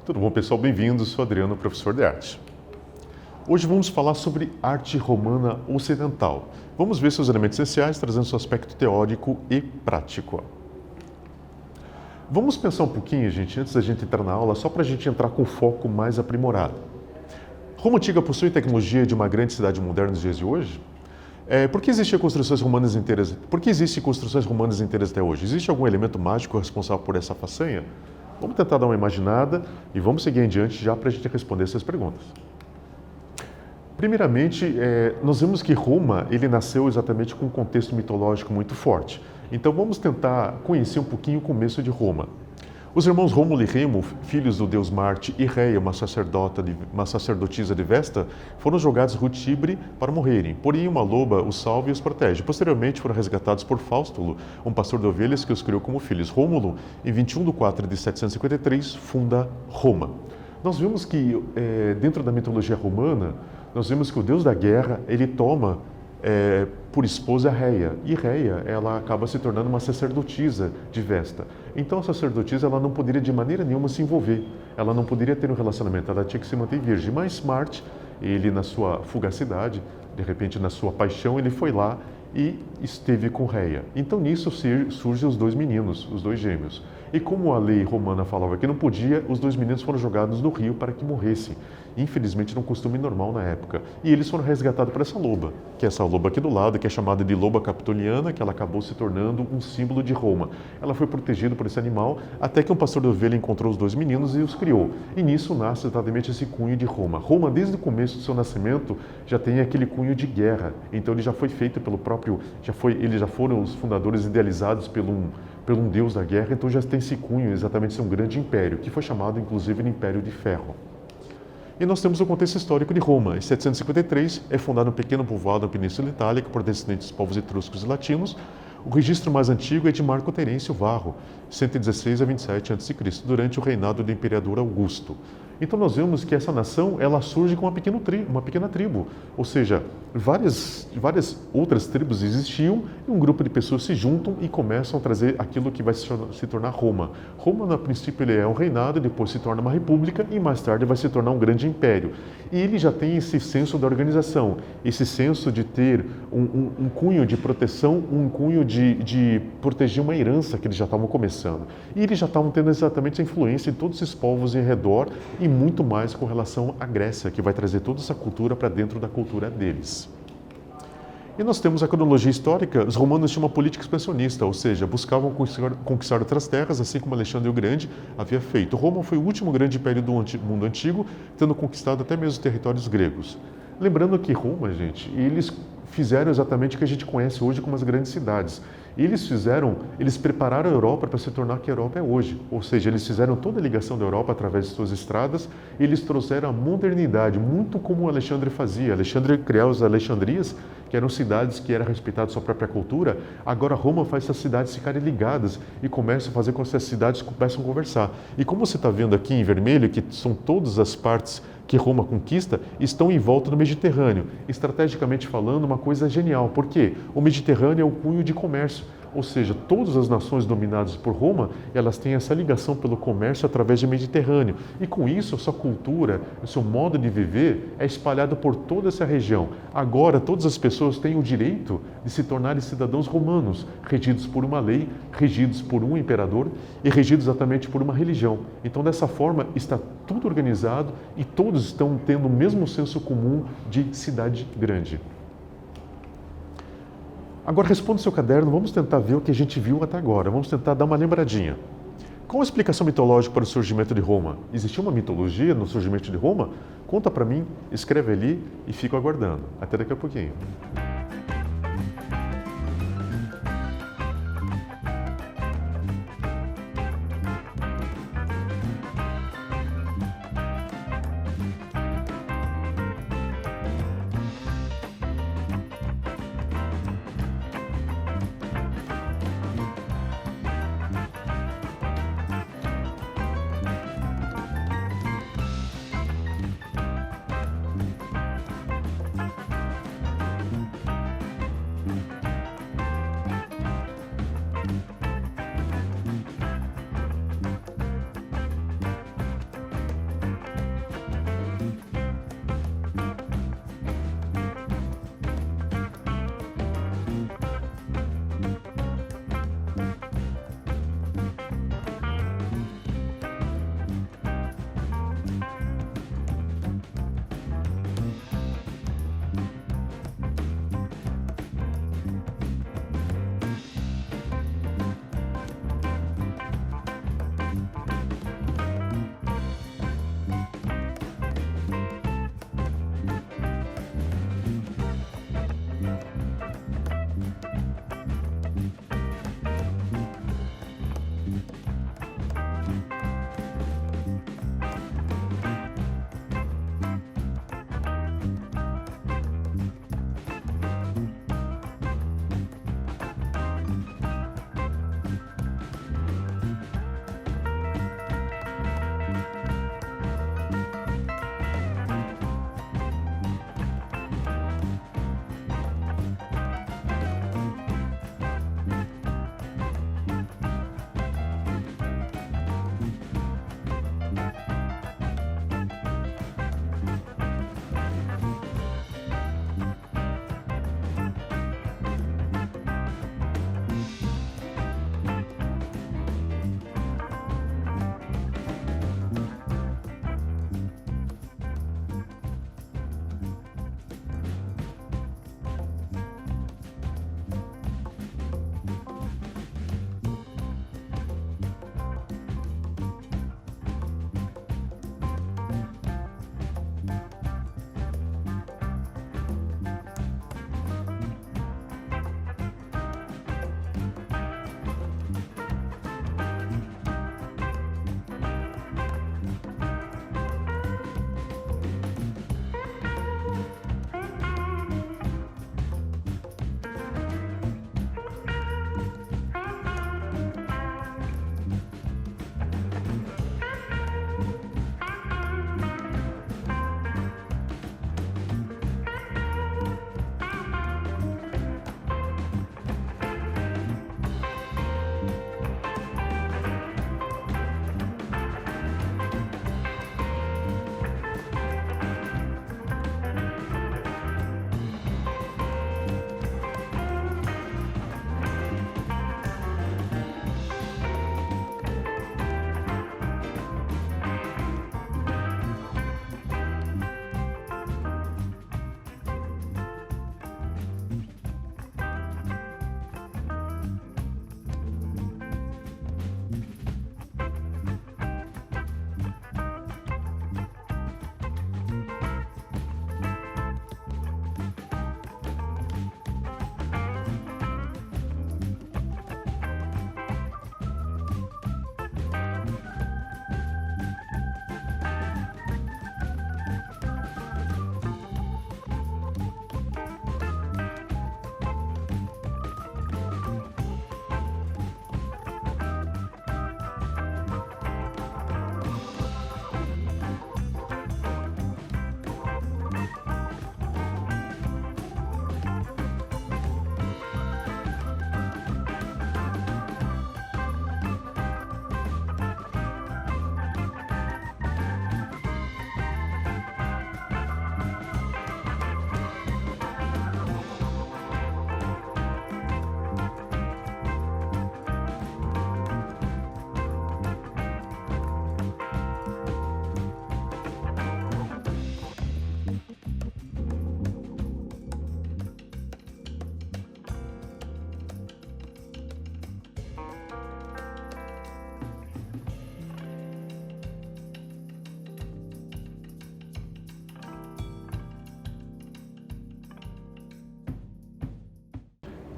Tudo bom, pessoal? Bem-vindos. Sou Adriano, professor de arte. Hoje vamos falar sobre arte romana ocidental. Vamos ver seus elementos essenciais, trazendo seu aspecto teórico e prático. Vamos pensar um pouquinho, gente, antes da gente entrar na aula, só para a gente entrar com foco mais aprimorado. Roma Antiga possui tecnologia de uma grande cidade moderna nos dias de hoje? Por que existem construções romanas inteiras? Por que existem construções romanas inteiras até hoje? Existe algum elemento mágico responsável por essa façanha? Vamos tentar dar uma imaginada e vamos seguir em diante já para a gente responder essas perguntas. Primeiramente, nós vemos que Roma ele nasceu exatamente com um contexto mitológico muito forte. Então vamos tentar conhecer um pouquinho o começo de Roma. Os irmãos Rômulo e Remo, filhos do deus Marte, e Reia, uma sacerdotisa de Vesta, foram jogados no Rio Tibre para morrerem. Porém, uma loba os salva e os protege. Posteriormente, foram resgatados por Faustulo, um pastor de ovelhas que os criou como filhos. Rômulo, em 21 de 4 de 753, funda Roma. Nós vimos que, dentro da mitologia romana, nós vemos que o deus da guerra, ele toma por esposa Reia. E Reia, ela acaba se tornando uma sacerdotisa de Vesta. Então a sacerdotisa, ela não poderia de maneira nenhuma se envolver. Ela não poderia ter um relacionamento, ela tinha que se manter virgem. Mas Marte, ele na sua fugacidade, de repente na sua paixão, ele foi lá e esteve com Reia. Então nisso surgem os dois meninos, os dois gêmeos. E como a lei romana falava que não podia, os dois meninos foram jogados no rio para que morressem. Infelizmente, era um costume normal na época. E eles foram resgatados por essa loba, que é essa loba aqui do lado, que é chamada de loba capitoliana, que ela acabou se tornando um símbolo de Roma. Ela foi protegida por esse animal, até que um pastor de ovelha encontrou os dois meninos e os criou. E nisso nasce exatamente esse cunho de Roma. Roma, desde o começo do seu nascimento, já tem aquele cunho de guerra. Então ele já foi feito pelo próprio, eles já foram os fundadores idealizados pelo um deus da guerra, então já tem esse cunho exatamente ser um grande império, que foi chamado inclusive de Império de Ferro. E nós temos o contexto histórico de Roma. Em 753 é fundado um pequeno povoado na Península Itálica por descendentes dos povos etruscos e latinos. O registro mais antigo é de Marco Terêncio Varro, 116 a 27 a.C., durante o reinado do imperador Augusto. Então nós vemos que essa nação ela surge com uma pequena tribo, ou seja, várias outras tribos existiam e um grupo de pessoas se juntam e começam a trazer aquilo que vai se tornar Roma. Roma, no princípio, ele é um reinado, depois se torna uma república e mais tarde vai se tornar um grande império. E ele já tem esse senso da organização, esse senso de ter um cunho de proteção, um cunho de proteger uma herança que eles já estavam começando. E eles já estavam tendo exatamente a influência em todos esses povos em redor e muito mais com relação à Grécia, que vai trazer toda essa cultura para dentro da cultura deles. E nós temos a cronologia histórica. Os romanos tinham uma política expansionista, ou seja, buscavam conquistar outras terras, assim como Alexandre o Grande havia feito. Roma foi o último grande império do mundo antigo, tendo conquistado até mesmo os territórios gregos. Lembrando que Roma, gente, eles fizeram exatamente o que a gente conhece hoje como as grandes cidades. Eles prepararam a Europa para se tornar o que a Europa é hoje. Ou seja, eles fizeram toda a ligação da Europa através de suas estradas, e eles trouxeram a modernidade, muito como Alexandre fazia. Alexandre criou as Alexandrias, que eram cidades que eram respeitadas sua própria cultura. Agora Roma faz essas cidades ficarem ligadas e começa a fazer com que essas cidades começam a conversar. E como você está vendo aqui em vermelho, que são todas as partes que Roma conquista, estão em volta do Mediterrâneo. Estrategicamente falando, uma coisa genial. Por quê? O Mediterrâneo é o cunho de comércio. Ou seja, todas as nações dominadas por Roma, elas têm essa ligação pelo comércio através do Mediterrâneo. E com isso, a sua cultura, o seu modo de viver é espalhado por toda essa região. Agora, todas as pessoas têm o direito de se tornarem cidadãos romanos, regidos por uma lei, regidos por um imperador e regidos exatamente por uma religião. Então, dessa forma, está tudo organizado e todos estão tendo o mesmo senso comum de cidade grande. Agora responda o seu caderno, vamos tentar ver o que a gente viu até agora, vamos tentar dar uma lembradinha. Qual a explicação mitológica para o surgimento de Roma? Existiu uma mitologia no surgimento de Roma? Conta para mim, escreve ali e fico aguardando. Até daqui a pouquinho.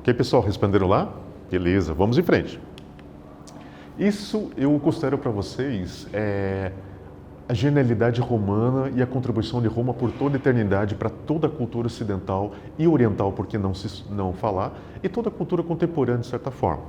Ok, pessoal, responderam lá? Beleza, vamos em frente. Isso eu considero para vocês a genialidade romana e a contribuição de Roma por toda a eternidade para toda a cultura ocidental e oriental, por que não falar, e toda a cultura contemporânea, de certa forma.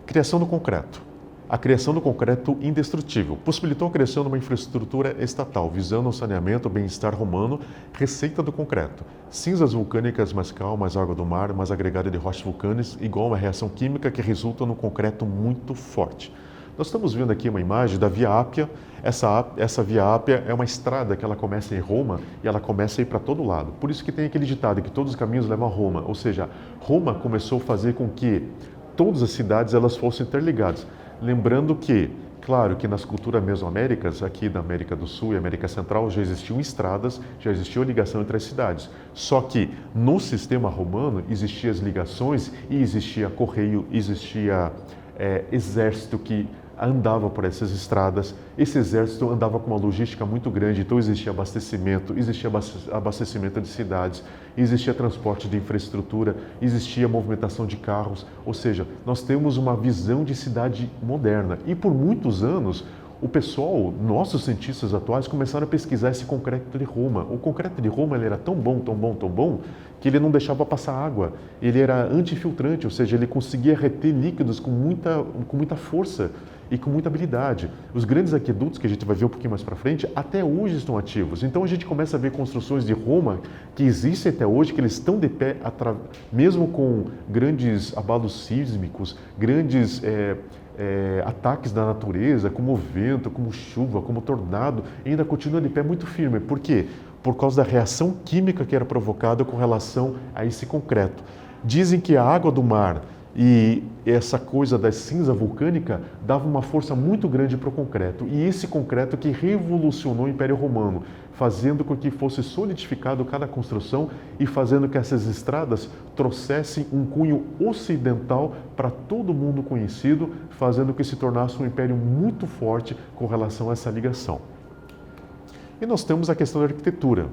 Criação do concreto. A criação do concreto indestrutível possibilitou a criação de uma infraestrutura estatal, visando o saneamento, o bem-estar romano, receita do concreto. Cinzas vulcânicas mais calmas, água do mar, mais agregada de rochas vulcânicas, igual a uma reação química que resulta no concreto muito forte. Nós estamos vendo aqui uma imagem da Via Ápia. Essa Via Ápia é uma estrada que ela começa em Roma e ela começa a ir para todo lado. Por isso que tem aquele ditado que todos os caminhos levam a Roma. Ou seja, Roma começou a fazer com que todas as cidades elas fossem interligadas. Lembrando que, claro que nas culturas mesoaméricas, aqui da América do Sul e América Central, já existiam estradas, já existia ligação entre as cidades. Só que no sistema romano existiam as ligações e existia correio, existia exército que andava por essas estradas. Esse exército andava com uma logística muito grande, então existia abastecimento de cidades, existia transporte de infraestrutura, existia movimentação de carros, ou seja, nós temos uma visão de cidade moderna. E por muitos anos, o pessoal, nossos cientistas atuais, começaram a pesquisar esse concreto de Roma. O concreto de Roma ele era tão bom, tão bom, tão bom, que ele não deixava passar água. Ele era antifiltrante, ou seja, ele conseguia reter líquidos com muita força e com muita habilidade. Os grandes aquedutos, que a gente vai ver um pouquinho mais para frente, até hoje estão ativos. Então a gente começa a ver construções de Roma que existem até hoje, que eles estão de pé, mesmo com grandes abalos sísmicos, grandes ataques da natureza, como vento, como chuva, como tornado, ainda continua de pé muito firme. Por quê? Por causa da reação química que era provocada com relação a esse concreto. Dizem que a água do mar e essa coisa da cinza vulcânica dava uma força muito grande para o concreto. E esse concreto que revolucionou o Império Romano, fazendo com que fosse solidificado cada construção e fazendo que essas estradas trouxessem um cunho ocidental para todo mundo conhecido, fazendo que se tornasse um império muito forte com relação a essa ligação. E nós temos a questão da arquitetura.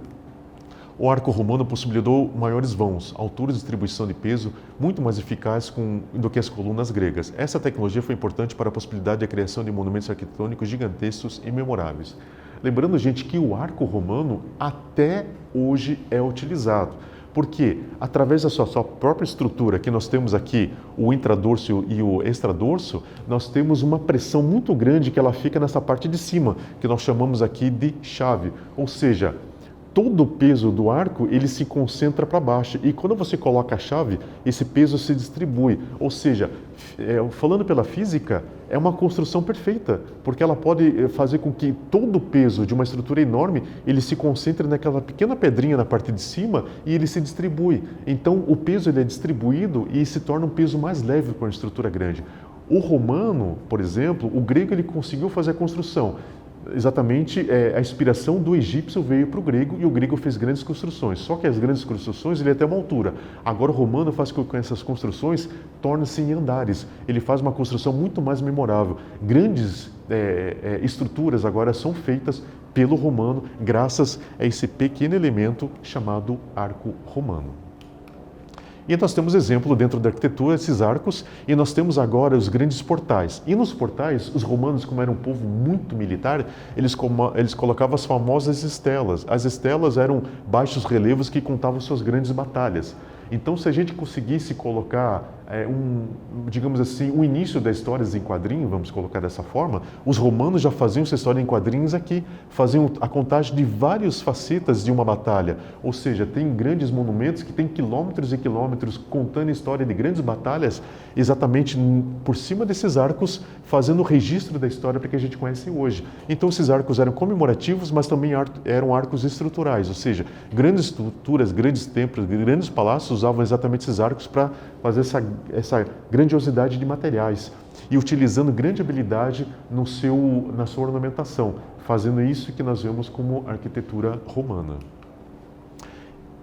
O arco romano possibilitou maiores vãos, altura e distribuição de peso muito mais eficaz do que as colunas gregas. Essa tecnologia foi importante para a possibilidade de criação de monumentos arquitetônicos gigantescos e memoráveis. Lembrando, gente, que o arco romano até hoje é utilizado. Porque, através da sua própria estrutura, que nós temos aqui o intradorso e o extradorso, nós temos uma pressão muito grande que ela fica nessa parte de cima, que nós chamamos aqui de chave. Ou seja, todo o peso do arco ele se concentra para baixo e quando você coloca a chave, esse peso se distribui. Ou seja, falando pela física, é uma construção perfeita, porque ela pode fazer com que todo o peso de uma estrutura enorme ele se concentre naquela pequena pedrinha na parte de cima e ele se distribui. Então, o peso ele é distribuído e se torna um peso mais leve com a estrutura grande. O romano, por exemplo, o grego ele conseguiu fazer a construção. Exatamente, a inspiração do egípcio veio para o grego e o grego fez grandes construções. Só que as grandes construções ele é até uma altura. Agora o romano faz com que essas construções tornem-se em andares. Ele faz uma construção muito mais memorável. Grandes estruturas agora são feitas pelo romano graças a esse pequeno elemento chamado arco romano. E nós temos exemplo dentro da arquitetura, esses arcos, e nós temos agora os grandes portais. E nos portais, os romanos, como eram um povo muito militar, eles colocavam as famosas estelas. As estelas eram baixos relevos que contavam suas grandes batalhas. Então, se a gente conseguisse colocar digamos assim, o início das histórias em quadrinho, vamos colocar dessa forma, os romanos já faziam essa história em quadrinhos aqui, faziam a contagem de várias facetas de uma batalha. Ou seja, tem grandes monumentos que têm quilômetros e quilômetros contando a história de grandes batalhas, exatamente por cima desses arcos, fazendo o registro da história para que a gente conhece hoje. Então, esses arcos eram comemorativos, mas também eram arcos estruturais, ou seja, grandes estruturas, grandes templos, grandes palácios usavam exatamente esses arcos para fazer essa grandiosidade de materiais e utilizando grande habilidade na sua ornamentação, fazendo isso que nós vemos como arquitetura romana.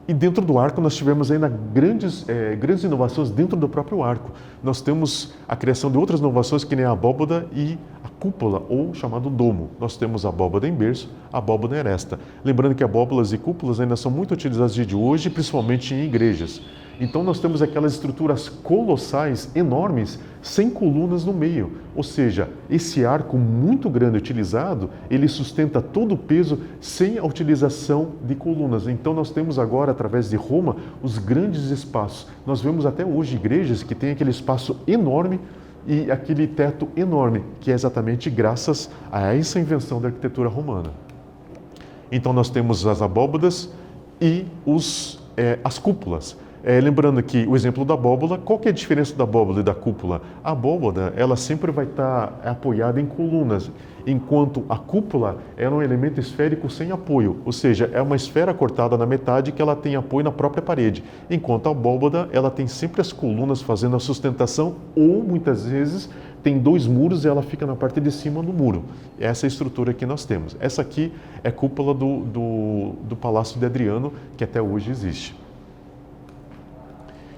E dentro do arco nós tivemos ainda grandes inovações dentro do próprio arco. Nós temos a criação de outras inovações que nem a abóbada e a cúpula ou chamado domo. Nós temos a abóbada em berço, a abóbada em aresta. Lembrando que abóbadas e cúpulas ainda são muito utilizadas de hoje, principalmente em igrejas. Então nós temos aquelas estruturas colossais, enormes, sem colunas no meio. Ou seja, esse arco muito grande utilizado, ele sustenta todo o peso sem a utilização de colunas. Então nós temos agora, através de Roma, os grandes espaços. Nós vemos até hoje igrejas que têm aquele espaço enorme e aquele teto enorme, que é exatamente graças a essa invenção da arquitetura romana. Então nós temos as abóbadas e as cúpulas. Lembrando que o exemplo da abóbada, qual que é a diferença da abóbada e da cúpula? A abóbada, ela sempre vai estar apoiada em colunas, enquanto a cúpula é um elemento esférico sem apoio, ou seja, é uma esfera cortada na metade que ela tem apoio na própria parede, enquanto a abóbada, ela tem sempre as colunas fazendo a sustentação ou, muitas vezes, tem dois muros e ela fica na parte de cima do muro. Essa é a estrutura que nós temos. Essa aqui é a cúpula do Palácio de Adriano, que até hoje existe.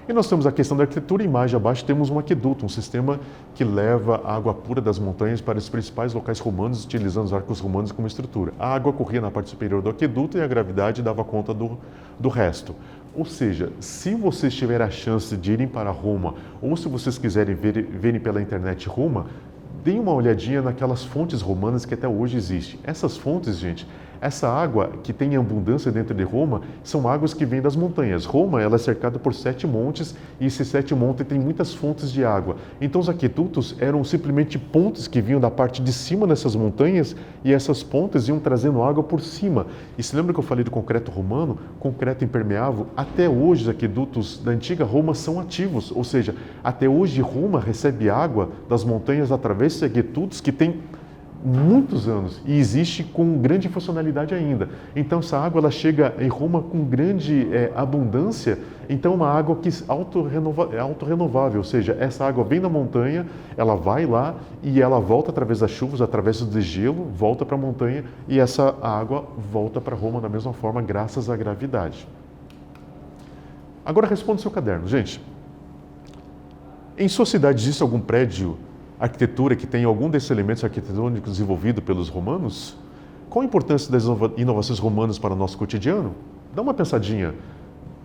E nós temos a questão da arquitetura, e mais abaixo temos um aqueduto, um sistema que leva a água pura das montanhas para os principais locais romanos, utilizando os arcos romanos como estrutura. A água corria na parte superior do aqueduto e a gravidade dava conta do resto. Ou seja, se vocês tiverem a chance de irem para Roma, ou se vocês quiserem verem pela internet Roma, deem uma olhadinha naquelas fontes romanas que até hoje existem. Essas fontes, gente, essa água que tem abundância dentro de Roma, são águas que vêm das montanhas. Roma, ela é cercada por 7 montes e esses 7 montes têm muitas fontes de água. Então os aquedutos eram simplesmente pontes que vinham da parte de cima dessas montanhas e essas pontes iam trazendo água por cima. E se lembra que eu falei do concreto romano? Concreto impermeável? Até hoje os aquedutos da antiga Roma são ativos, ou seja, até hoje Roma recebe água das montanhas através de aquedutos que têm muitos anos e existe com grande funcionalidade ainda. Então essa água ela chega em Roma com grande abundância, então é uma água que é autorrenovável, ou seja, essa água vem da montanha, ela vai lá e ela volta através das chuvas, através do degelo, volta para a montanha e essa água volta para Roma da mesma forma graças à gravidade. Agora responda o seu caderno, gente. Em sua cidade existe algum prédio arquitetura que tem algum desses elementos arquitetônicos desenvolvido pelos romanos? Qual a importância das inovações romanas para o nosso cotidiano? Dá uma pensadinha.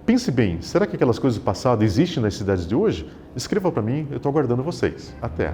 Pense bem, será que aquelas coisas do passado existem nas cidades de hoje? Escreva para mim, eu estou aguardando vocês. Até!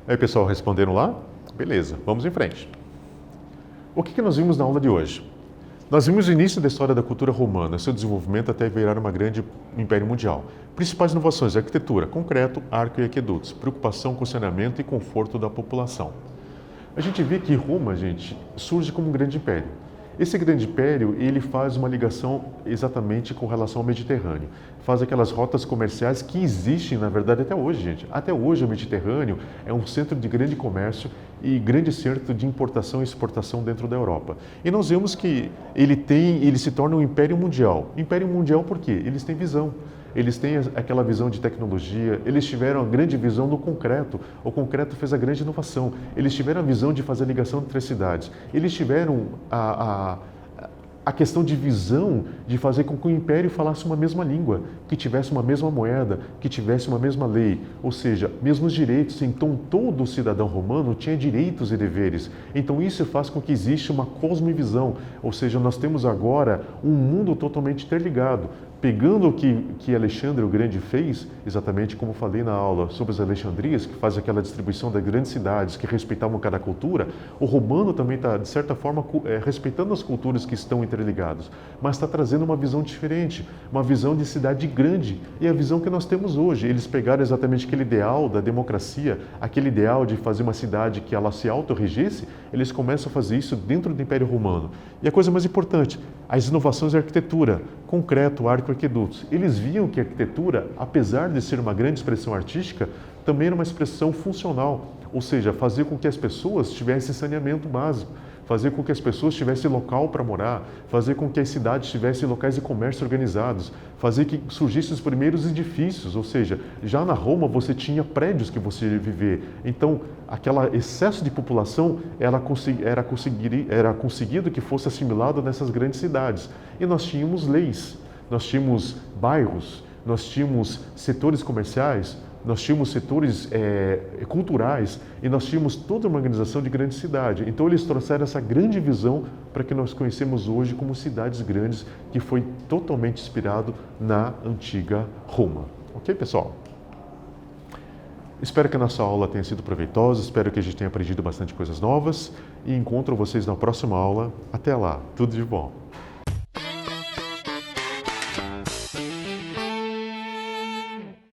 Aí, pessoal, responderam lá? Beleza, vamos em frente. O que nós vimos na aula de hoje? Nós vimos o início da história da cultura romana, seu desenvolvimento até virar uma grande império mundial. Principais inovações: arquitetura, concreto, arco e aquedutos, preocupação com o saneamento e conforto da população. A gente vê que Roma, gente, surge como um grande império. Esse grande império, ele faz uma ligação exatamente com relação ao Mediterrâneo. Faz aquelas rotas comerciais que existem, na verdade, até hoje, gente. Até hoje o Mediterrâneo é um centro de grande comércio e grande centro de importação e exportação dentro da Europa. E nós vemos que ele se torna um império mundial. Império mundial por quê? Eles têm visão. Eles têm aquela visão de tecnologia, eles tiveram a grande visão do concreto. O concreto fez a grande inovação. Eles tiveram a visão de fazer a ligação entre as cidades. Eles tiveram a questão de visão de fazer com que o império falasse uma mesma língua, que tivesse uma mesma moeda, que tivesse uma mesma lei, ou seja, mesmos direitos. Então todo cidadão romano tinha direitos e deveres. Então isso faz com que exista uma cosmovisão, ou seja, nós temos agora um mundo totalmente interligado. Pegando o que Alexandre o Grande fez, exatamente como falei na aula sobre as Alexandrias, que faz aquela distribuição das grandes cidades que respeitavam cada cultura, o romano também está, de certa forma, respeitando as culturas que estão interligadas, mas está trazendo uma visão diferente, uma visão de cidade grande, e a visão que nós temos hoje. Eles pegaram exatamente aquele ideal da democracia, aquele ideal de fazer uma cidade que ela se autorregesse, eles começam a fazer isso dentro do Império Romano. E a coisa mais importante, as inovações da arquitetura, concreto, arco e aquedutos. Eles viam que a arquitetura, apesar de ser uma grande expressão artística, também era uma expressão funcional, ou seja, fazer com que as pessoas tivessem saneamento básico, fazer com que as pessoas tivessem local para morar, fazer com que as cidades tivessem locais de comércio organizados, fazer que surgissem os primeiros edifícios, ou seja, já na Roma você tinha prédios que você ia viver. Então, aquele excesso de população era conseguido que fosse assimilado nessas grandes cidades. E nós tínhamos leis, nós tínhamos bairros, nós tínhamos setores comerciais, nós tínhamos setores culturais e nós tínhamos toda uma organização de grande cidade. Então eles trouxeram essa grande visão para que nós conhecemos hoje como cidades grandes, que foi totalmente inspirado na antiga Roma. Ok, pessoal? Espero que a nossa aula tenha sido proveitosa, espero que a gente tenha aprendido bastante coisas novas e encontro vocês na próxima aula. Até lá, tudo de bom!